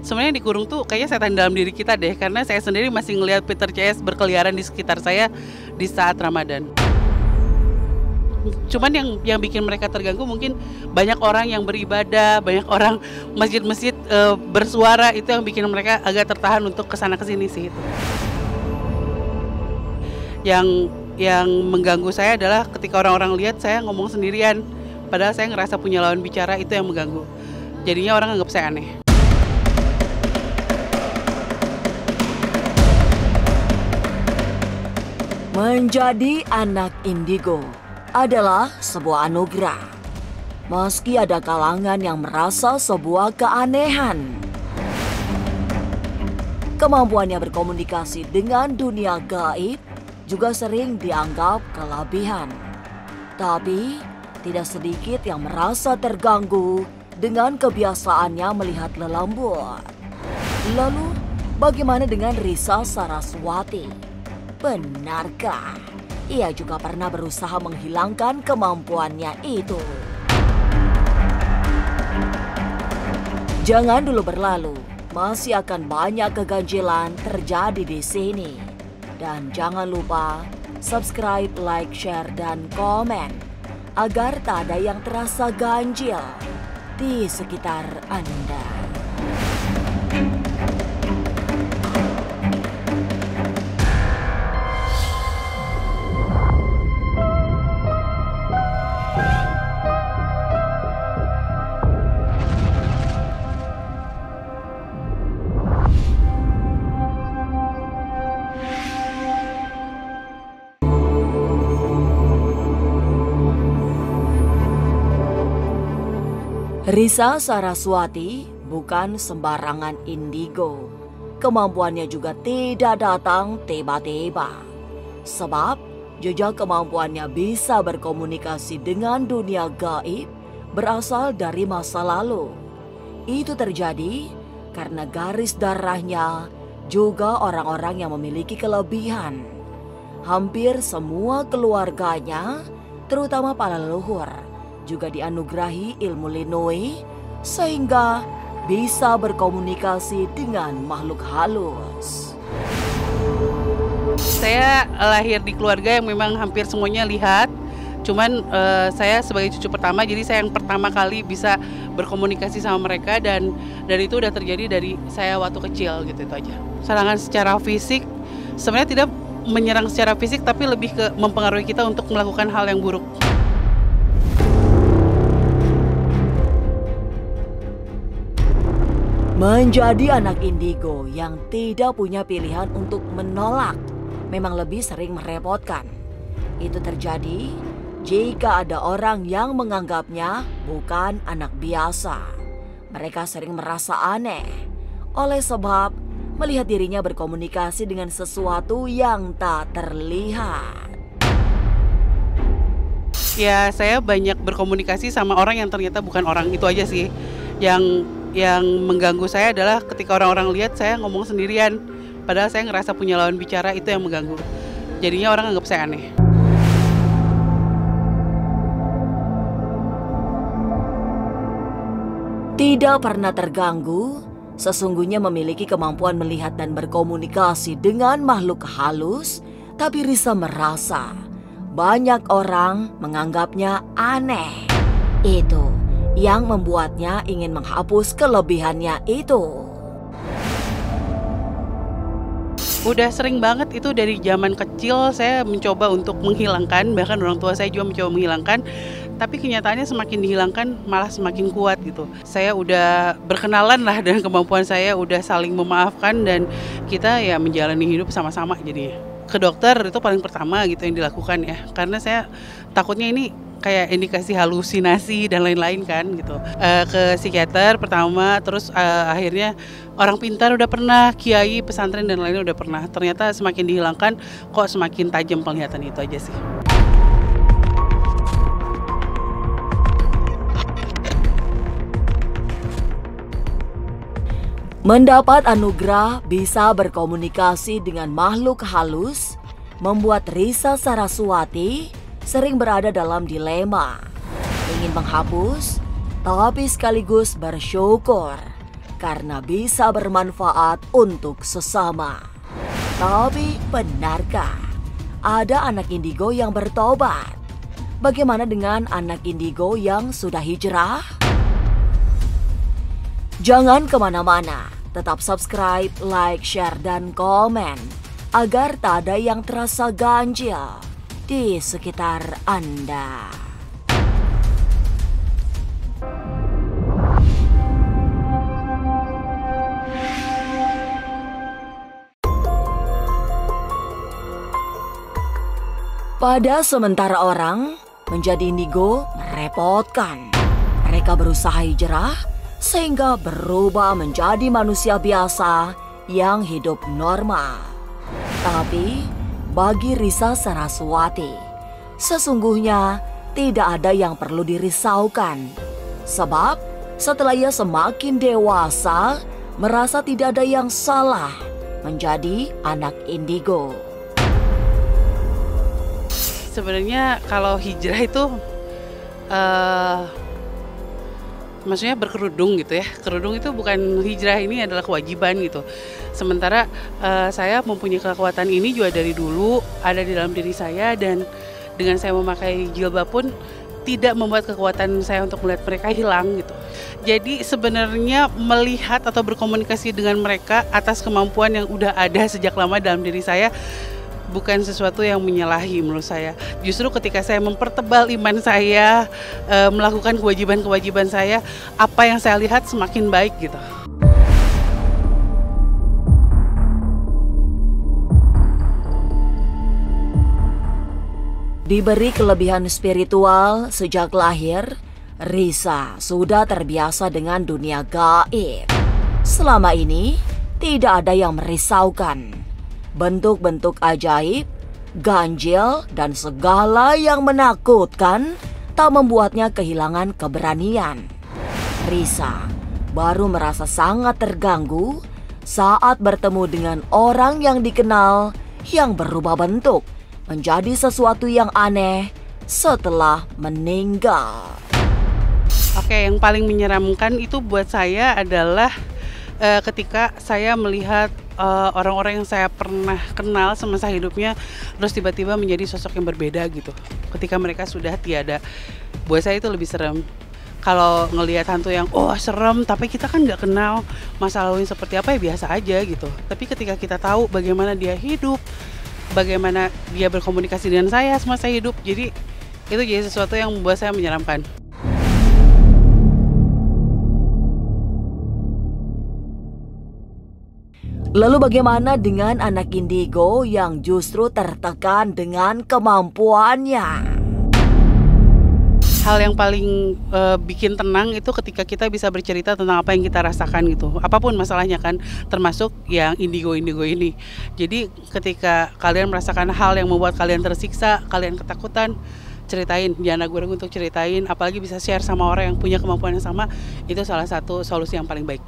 Sebenarnya dikurung tuh kayaknya setan dalam diri kita deh, karena saya sendiri masih ngelihat Peter CS berkeliaran di sekitar saya di saat Ramadan. Cuman yang bikin mereka terganggu mungkin banyak orang yang beribadah, banyak orang masjid-masjid bersuara, itu yang bikin mereka agak tertahan untuk kesana kesini sih itu. Yang mengganggu saya adalah ketika orang-orang lihat saya ngomong sendirian, padahal saya ngerasa punya lawan bicara, itu yang mengganggu. Jadinya orang anggap saya aneh. Menjadi anak indigo adalah sebuah anugerah. Meski ada kalangan yang merasa sebuah keanehan. Kemampuannya berkomunikasi dengan dunia gaib juga sering dianggap kelebihan. Tapi tidak sedikit yang merasa terganggu dengan kebiasaannya melihat lelembut. Lalu bagaimana dengan Risa Saraswati? Benarkah ia juga pernah berusaha menghilangkan kemampuannya itu? Jangan dulu berlalu, masih akan banyak keganjilan terjadi di sini. Dan jangan lupa subscribe, like, share, dan komen agar tak ada yang terasa ganjil di sekitar Anda. Risa Saraswati bukan sembarangan indigo. Kemampuannya juga tidak datang tiba-tiba. Sebab jejak kemampuannya bisa berkomunikasi dengan dunia gaib berasal dari masa lalu. Itu terjadi karena garis darahnya juga orang-orang yang memiliki kelebihan. Hampir semua keluarganya, terutama para leluhur, juga dianugerahi ilmu Linoi sehingga bisa berkomunikasi dengan makhluk halus. Saya lahir di keluarga yang memang hampir semuanya lihat. Cuman saya sebagai cucu pertama, jadi saya yang pertama kali bisa berkomunikasi sama mereka, dan itu udah terjadi dari saya waktu kecil gitu, itu aja. Serangan secara fisik sebenarnya tidak menyerang secara fisik, tapi lebih ke mempengaruhi kita untuk melakukan hal yang buruk. Menjadi anak indigo yang tidak punya pilihan untuk menolak memang lebih sering merepotkan. Itu terjadi jika ada orang yang menganggapnya bukan anak biasa. Mereka sering merasa aneh oleh sebab melihat dirinya berkomunikasi dengan sesuatu yang tak terlihat. Ya, saya banyak berkomunikasi sama orang yang ternyata bukan orang, itu aja sih. Yang mengganggu saya adalah ketika orang-orang lihat saya ngomong sendirian, padahal saya ngerasa punya lawan bicara, itu yang mengganggu. Jadinya orang anggap saya aneh. Tidak pernah terganggu, sesungguhnya memiliki kemampuan melihat dan berkomunikasi dengan makhluk halus, tapi Risa merasa banyak orang menganggapnya aneh. Itu yang membuatnya ingin menghapus kelebihannya itu. Udah sering banget itu dari zaman kecil saya mencoba untuk menghilangkan, bahkan orang tua saya juga mencoba menghilangkan, tapi kenyataannya semakin dihilangkan malah semakin kuat gitu. Saya udah berkenalan lah dengan kemampuan saya, udah saling memaafkan, dan kita ya menjalani hidup sama-sama jadinya. Ke dokter itu paling pertama gitu yang dilakukan ya, karena saya takutnya ini kayak indikasi halusinasi dan lain-lain kan gitu. Ke psikiater pertama, terus akhirnya orang pintar udah pernah, kiai, pesantren dan lainnya udah pernah. Ternyata semakin dihilangkan kok semakin tajam penglihatan, itu aja sih. Mendapat anugerah bisa berkomunikasi dengan makhluk halus membuat Risa Saraswati sering berada dalam dilema. Ingin menghapus, tapi sekaligus bersyukur karena bisa bermanfaat untuk sesama. Tapi benarkah ada anak indigo yang bertobat? Bagaimana dengan anak indigo yang sudah hijrah? Jangan kemana-mana, tetap subscribe, like, share, dan komen agar tak ada yang terasa ganjil di sekitar Anda. Pada sementara orang menjadi indigo merepotkan. Mereka berusaha hijrah sehingga berubah menjadi manusia biasa yang hidup normal. Tapi bagi Risa Saraswati, sesungguhnya tidak ada yang perlu dirisaukan. Sebab setelah ia semakin dewasa, merasa tidak ada yang salah menjadi anak indigo. Sebenarnya kalau hijrah itu maksudnya berkerudung gitu ya. Kerudung itu bukan hijrah, ini adalah kewajiban gitu. Sementara saya mempunyai kekuatan ini juga dari dulu ada di dalam diri saya, dan dengan saya memakai jilbab pun tidak membuat kekuatan saya untuk melihat mereka hilang gitu. Jadi sebenarnya melihat atau berkomunikasi dengan mereka atas kemampuan yang udah ada sejak lama dalam diri saya bukan sesuatu yang menyalahi menurut saya. Justru ketika saya mempertebal iman saya, melakukan kewajiban-kewajiban saya, apa yang saya lihat semakin baik gitu. Diberi kelebihan spiritual sejak lahir, Risa sudah terbiasa dengan dunia gaib. Selama ini tidak ada yang merisaukan. Bentuk-bentuk ajaib, ganjil, dan segala yang menakutkan tak membuatnya kehilangan keberanian. Risa baru merasa sangat terganggu saat bertemu dengan orang yang dikenal yang berubah bentuk menjadi sesuatu yang aneh setelah meninggal. Oke, yang paling menyeramkan itu buat saya adalah ketika saya melihat orang-orang yang saya pernah kenal semasa hidupnya terus tiba-tiba menjadi sosok yang berbeda gitu. Ketika mereka sudah tiada, buat saya itu lebih serem. Kalau ngelihat hantu yang serem, tapi kita kan nggak kenal masa lalunya seperti apa, ya biasa aja gitu. Tapi ketika kita tahu bagaimana dia hidup, bagaimana dia berkomunikasi dengan saya semasa hidup, jadi itu jadi sesuatu yang membuat saya menyeramkan. Lalu bagaimana dengan anak indigo yang justru tertekan dengan kemampuannya? Hal yang paling bikin tenang itu ketika kita bisa bercerita tentang apa yang kita rasakan gitu. Apapun masalahnya kan, termasuk yang indigo-indigo ini. Jadi ketika kalian merasakan hal yang membuat kalian tersiksa, kalian ketakutan, ceritain, jangan ragu-ragu untuk ceritain. Apalagi bisa share sama orang yang punya kemampuan yang sama, itu salah satu solusi yang paling baik.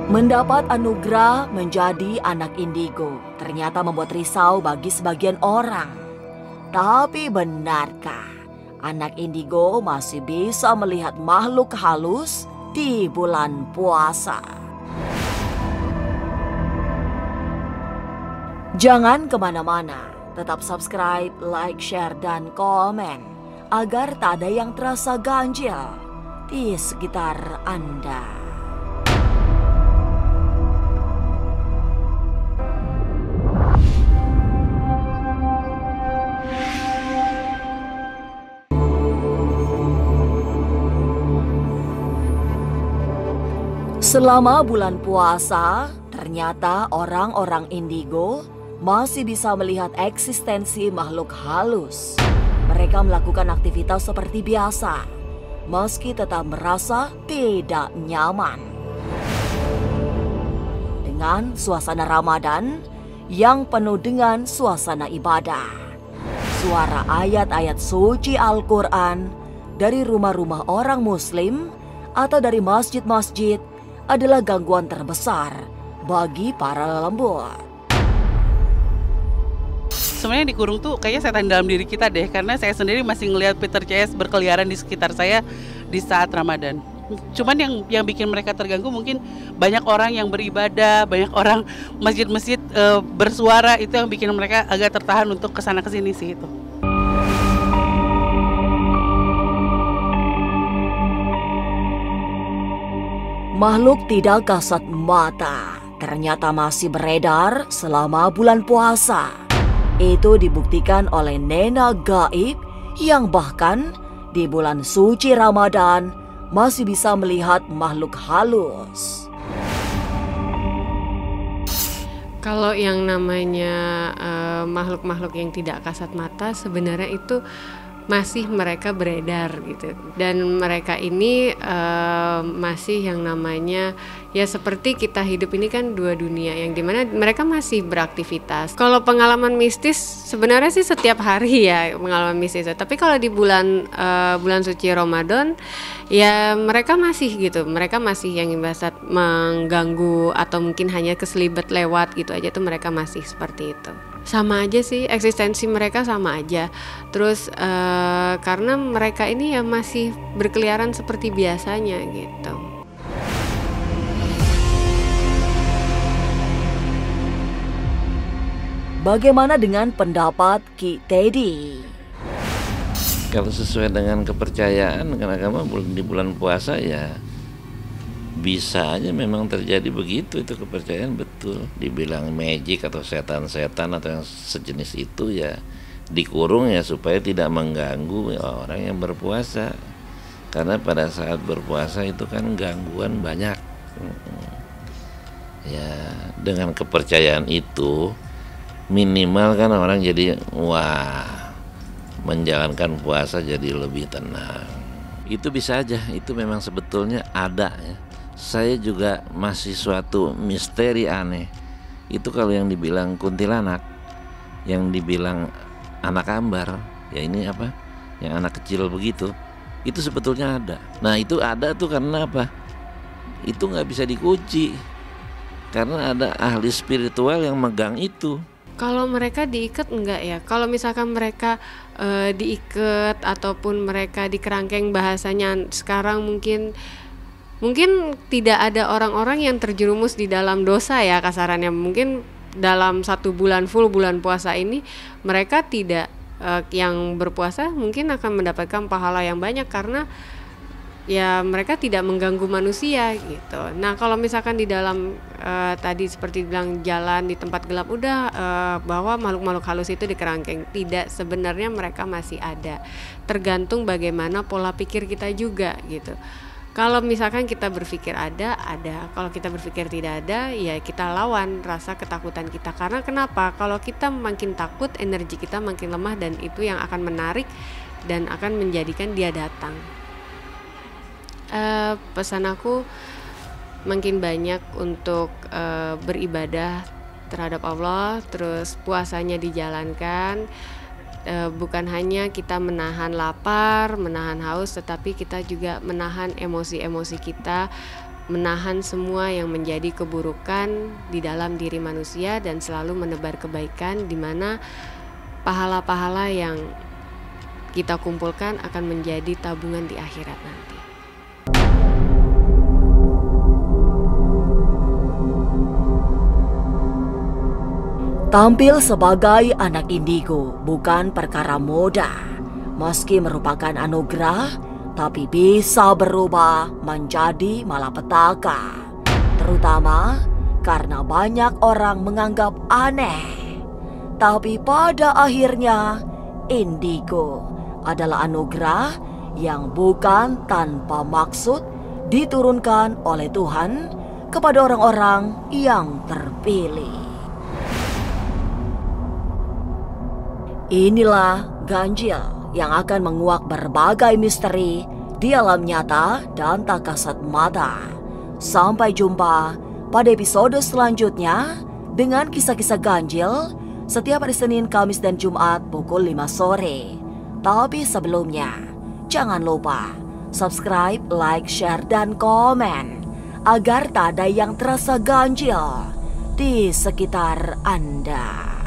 Mendapat anugerah menjadi anak indigo ternyata membuat risau bagi sebagian orang. Tapi benarkah anak indigo masih bisa melihat makhluk halus di bulan puasa? Jangan kemana-mana, tetap subscribe, like, share, dan komen agar tak ada yang terasa ganjil di sekitar Anda. Selama bulan puasa, ternyata orang-orang indigo masih bisa melihat eksistensi makhluk halus. Mereka melakukan aktivitas seperti biasa, meski tetap merasa tidak nyaman. Dengan suasana Ramadan yang penuh dengan suasana ibadah, suara ayat-ayat suci Al-Quran dari rumah-rumah orang Muslim atau dari masjid-masjid adalah gangguan terbesar bagi para lelembut. Sebenarnya yang dikurung tuh kayaknya setan dalam diri kita deh, karena saya sendiri masih ngelihat Peter CS berkeliaran di sekitar saya di saat Ramadan. Cuman yang bikin mereka terganggu mungkin banyak orang yang beribadah, banyak orang masjid-masjid bersuara, itu yang bikin mereka agak tertahan untuk kesana kesini sih itu. Makhluk tidak kasat mata ternyata masih beredar selama bulan puasa. Itu dibuktikan oleh Nena gaib yang bahkan di bulan suci Ramadan masih bisa melihat makhluk halus. Kalau yang namanya makhluk-makhluk yang tidak kasat mata sebenarnya itu masih mereka beredar gitu, dan mereka ini masih yang namanya ya seperti kita hidup ini kan dua dunia yang dimana mereka masih beraktivitas. Kalau pengalaman mistis sebenarnya sih setiap hari ya pengalaman mistis, tapi kalau di bulan suci Ramadan ya mereka masih gitu, mereka masih yang ibarat mengganggu atau mungkin hanya keselibet lewat gitu aja tuh, mereka masih seperti itu. Sama aja sih, eksistensi mereka sama aja. Terus karena mereka ini ya masih berkeliaran seperti biasanya gitu. Bagaimana dengan pendapat Ki Teddy? Kalau sesuai dengan kepercayaan dengan agama di bulan puasa ya bisa aja memang terjadi begitu, itu kepercayaan betul. Dibilang magic atau setan-setan atau yang sejenis itu ya dikurung ya supaya tidak mengganggu orang yang berpuasa. Karena pada saat berpuasa itu kan gangguan banyak. Ya dengan kepercayaan itu minimal kan orang jadi wah, menjalankan puasa jadi lebih tenang. Itu bisa aja, itu memang sebetulnya ada ya. Saya juga masih suatu misteri aneh. Itu kalau yang dibilang kuntilanak, yang dibilang anak ambar, ya ini apa? Yang anak kecil begitu, itu sebetulnya ada. Nah itu ada tuh karena apa? Itu nggak bisa dikunci, karena ada ahli spiritual yang megang itu. Kalau mereka diikat enggak ya? Kalau misalkan mereka diikat ataupun mereka dikerangkeng, bahasanya sekarang mungkin tidak ada orang-orang yang terjerumus di dalam dosa ya kasarannya. Mungkin dalam satu bulan full bulan puasa ini mereka tidak yang berpuasa mungkin akan mendapatkan pahala yang banyak karena ya mereka tidak mengganggu manusia gitu. Nah kalau misalkan di dalam tadi seperti bilang jalan di tempat gelap udah bahwa makhluk-makhluk halus itu dikerangkeng, tidak, sebenarnya mereka masih ada. Tergantung bagaimana pola pikir kita juga gitu. Kalau misalkan kita berpikir ada. Kalau kita berpikir tidak ada, ya kita lawan rasa ketakutan kita. Karena kenapa? Kalau kita makin takut, energi kita makin lemah dan itu yang akan menarik dan akan menjadikan dia datang. Pesan aku makin banyak untuk beribadah terhadap Allah, terus puasanya dijalankan. Bukan hanya kita menahan lapar, menahan haus, tetapi kita juga menahan emosi-emosi kita, menahan semua yang menjadi keburukan di dalam diri manusia dan selalu menebar kebaikan, di mana pahala-pahala yang kita kumpulkan akan menjadi tabungan di akhirat nanti. Tampil sebagai anak indigo bukan perkara mudah. Meski merupakan anugerah, tapi bisa berubah menjadi malapetaka. Terutama karena banyak orang menganggap aneh. Tapi pada akhirnya, indigo adalah anugerah yang bukan tanpa maksud diturunkan oleh Tuhan kepada orang-orang yang terpilih. Inilah ganjil yang akan menguak berbagai misteri di alam nyata dan tak kasat mata. Sampai jumpa pada episode selanjutnya dengan kisah-kisah ganjil setiap hari Senin, Kamis, dan Jumat pukul 5 sore. Tapi sebelumnya, jangan lupa subscribe, like, share, dan komen agar tak ada yang terasa ganjil di sekitar Anda.